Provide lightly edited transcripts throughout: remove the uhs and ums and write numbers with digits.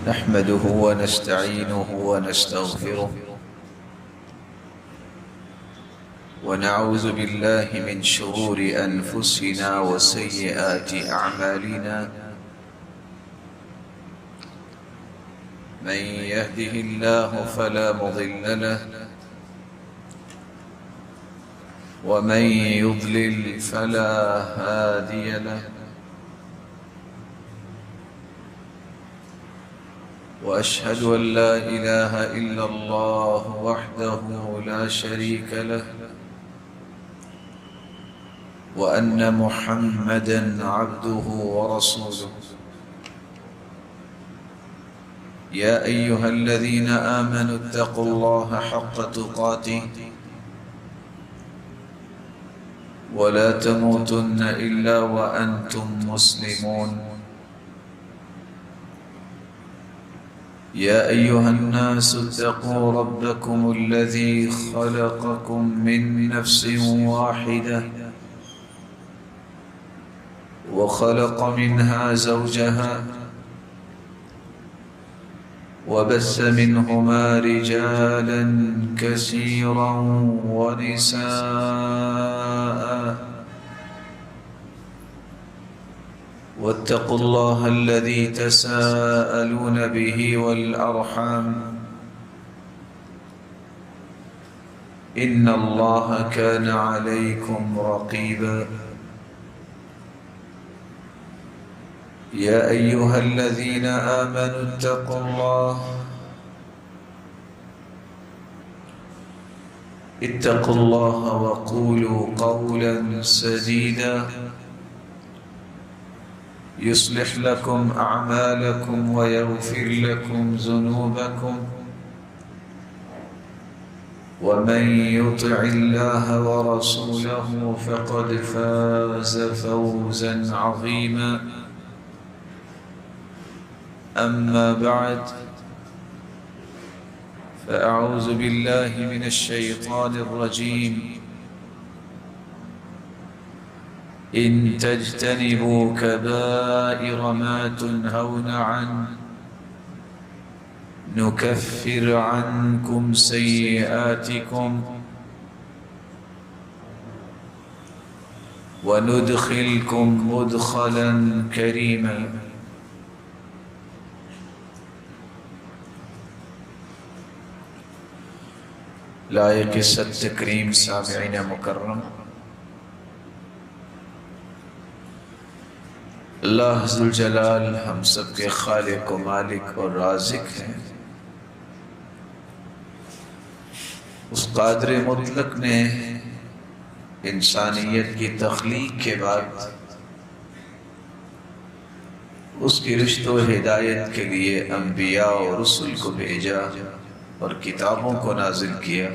نحمده ونستعينه ونستغفره ونعوذ بالله من شرور أنفسنا وسيئات أعمالنا من يهده الله فلا مضل له ومن يضلل فلا هادي له وأشهد أن لا إله إلا الله وحده لا شريك له وأن محمدًا عبده ورسوله يا أيها الذين آمنوا اتقوا الله حق تقاته ولا تموتن إلا وأنتم مسلمون يا أيها الناس اتقوا ربكم الذي خلقكم من نفس واحدة وخلق منها زوجها وبث منهما رجالا كثيرا ونساء واتقوا الله الذي تساءلون به والأرحام إن الله كان عليكم رقيبا يا أيها الذين آمنوا اتقوا الله وقولوا قولا سديدا يصلح لكم أعمالكم ويغفر لكم ذنوبكم ومن يطع الله ورسوله فقد فاز فوزا عظيما أما بعد فأعوذ بالله من الشيطان الرجيم إن تجتنبوا كبائر ما تنهون عنه نكفر عنكم سيئاتكم وندخلكم مدخلا كريما لائق صد تکریم سامعین مکرم، اللہ ذوالجلال ہم سب کے خالق و مالک اور رازق ہیں۔ اس قادر مطلق نے انسانیت کی تخلیق کے بعد اس کی رشد و ہدایت کے لیے انبیاء اور رسل کو بھیجا اور کتابوں کو نازل کیا۔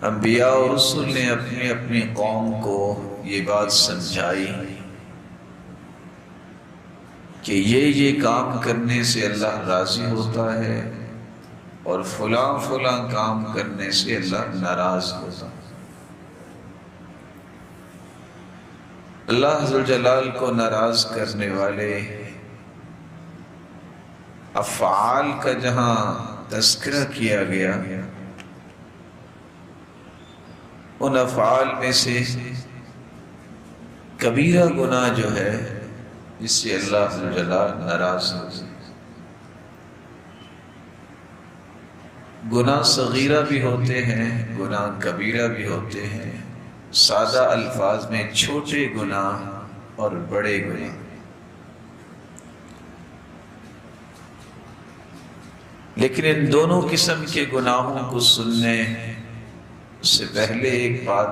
انبیاء اور رسل نے اپنی اپنی قوم کو یہ بات سمجھائی کہ یہ کام کرنے سے اللہ راضی ہوتا ہے اور فلاں فلاں کام کرنے سے اللہ ناراض ہوتا ہے۔ اللہ ذوالجلال کو ناراض کرنے والے افعال کا جہاں تذکرہ کیا گیا، ان افعال میں سے کبیرہ گناہ جو ہے جس سے اللہ ذوالجلال ناراض ہوتا ہے۔ گناہ صغیرہ بھی ہوتے ہیں، گناہ کبیرہ بھی ہوتے ہیں، سادہ الفاظ میں چھوٹے گناہ اور بڑے گناہ۔ لیکن ان دونوں قسم کے گناہوں کو سننے سے پہلے ایک بات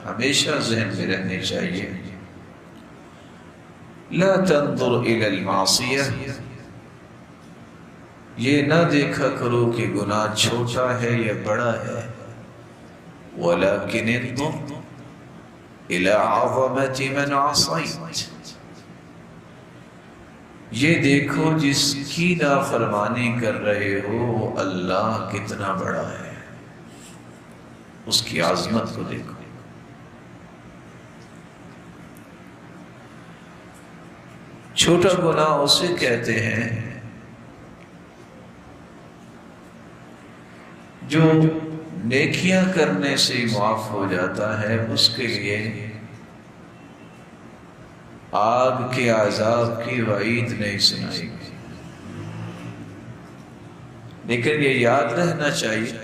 ہمیشہ ذہن میں رہنی چاہیے، لا تنظر الى المعصیہ، یہ نہ دیکھا کرو کہ گناہ چھوٹا ہے یا بڑا ہے، ولكن انظر الى عظمة من عصیت، یہ دیکھو جس کی نافرمانی کر رہے ہو وہ اللہ کتنا بڑا ہے، اس کی عظمت کو دیکھو۔ چھوٹا گناہ اسے کہتے ہیں جو نیکیاں کرنے سے ہی معاف ہو جاتا ہے، اس کے لیے آگ کے عذاب کی وعید نہیں سنائی گئی۔ لیکن یہ یاد رہنا چاہیے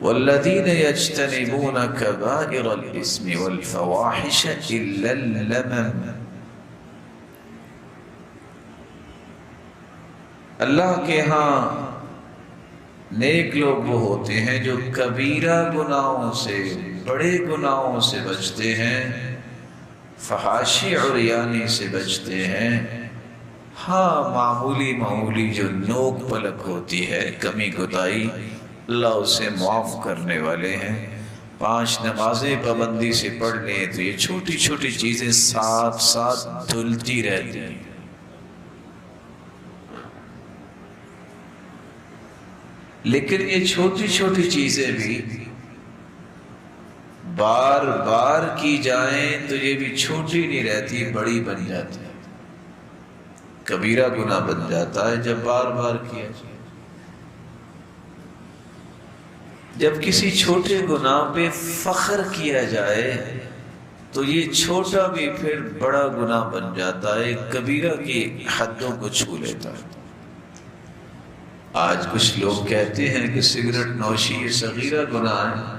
والذین یجتنبون کبائر الاسم والفواحش الا اللمم، اللہ کے ہاں نیک لوگ وہ ہوتے ہیں جو کبیرہ گناہوں سے، بڑے گناہوں سے بچتے ہیں، فحاشی عریانی سے بچتے ہیں۔ ہاں معمولی جو نوک پلک ہوتی ہے، کمی کوتاہی، اللہ اسے معاف کرنے والے ہیں۔ 5 نمازیں پابندی سے پڑھ لیں تو یہ چھوٹی چھوٹی چیزیں ساتھ ساتھ دھلتی رہتی ہیں۔ لیکن یہ چھوٹی چھوٹی چیزیں بھی بار بار کی جائیں تو یہ بھی چھوٹی نہیں رہتی، بڑی بن جاتی ہے، کبیرہ گناہ بن جاتا ہے جب بار بار کیا جائے۔ جب کسی چھوٹے گناہ پہ فخر کیا جائے تو یہ چھوٹا بھی پھر بڑا گناہ بن جاتا ہے، کبیرہ کی حدوں کو چھو لیتا ہے۔ آج کچھ لوگ کہتے ہیں کہ سگریٹ نوشی یہ صغیرہ گناہ ہے،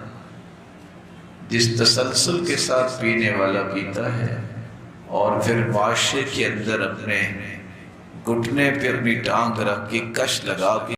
جس تسلسل کے ساتھ پینے والا پیتا ہے اور پھر معاشرے کے اندر اپنے گھٹنے پہ اپنی ٹانگ رکھ کے کش لگا کے